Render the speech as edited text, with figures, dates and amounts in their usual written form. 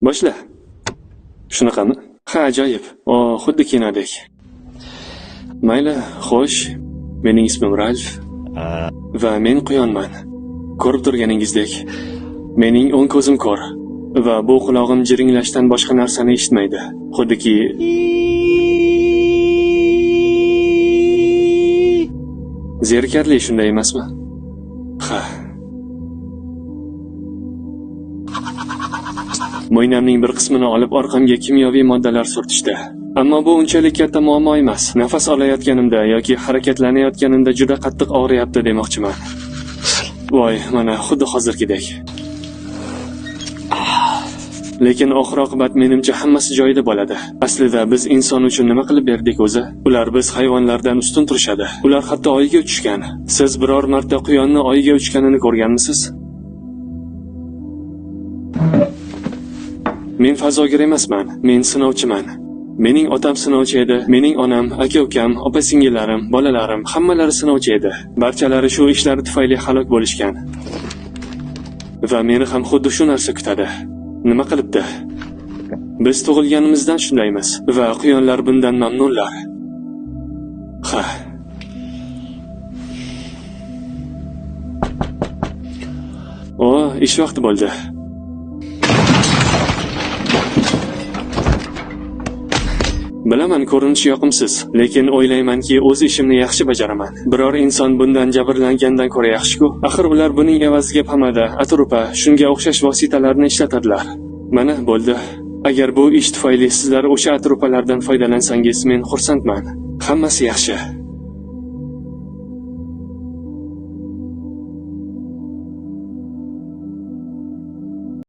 Boshla. Shunaqami? Ha, ajoyib. Xuddi kinodek. Mayli, xo'sh. Mening ismim Ralf va men quyonman. Ko'rib turganingizdek, mening o'ng ko'zim ko'r va bu quloqim jiringlashdan boshqa narsani eshitmaydi. Xuddiki zerikarli, shunday emasmi? Ha. Mo'ynamning bir qismini olib orqamga kimyoviy moddalar surtishdi. Ammo bu unchalik katta muammo emas. Nafas olayotganimda yoki harakatlanayotganimda juda qattiq og'riyapti demoqchiman. Voy, mana xuddi hozirgidek. Lekin oxir-oqibat menimcha hammasi joyida bo'ladi. Aslida biz inson uchun nima qilib berdik o'zi? Ular biz hayvonlardan ustun turishadi. Ular hatto oyga uchgan. Siz biror marta quyonni oyga uchganini ko'rganmisiz? Men fazogir emasman, men sinovchiman. Mening otam sinovchi edi, mening onam, aka-ukam, opa-singillarim, bolalarim hammalari sinovchi edi. Barchalari shu ishlari tufayli halok bo'lishgan. Va meni ham xuddi shu narsa kutadi. Nima qilibdi? Biz tug'ilganimizdan shundaymiz va quyonlar bundan mamnunlar. Ha. Ish vaqti bo'ldi. Bilaman, ko'rinishi yoqimsiz, lekin o'ylaymanki, o'z ishimni yaxshi bajaraman. Biror inson bundan jabrlangandan ko'ra yaxshi-ku. Axir ular buning evaziga pomada, atrupa, shunga o'xshash vositalarni ishlatadilar. Mana bo'ldi. Agar bu ish tufayli sizlar o'sha atrupalardan foydalansangiz, men xursandman. Hammasi yaxshi.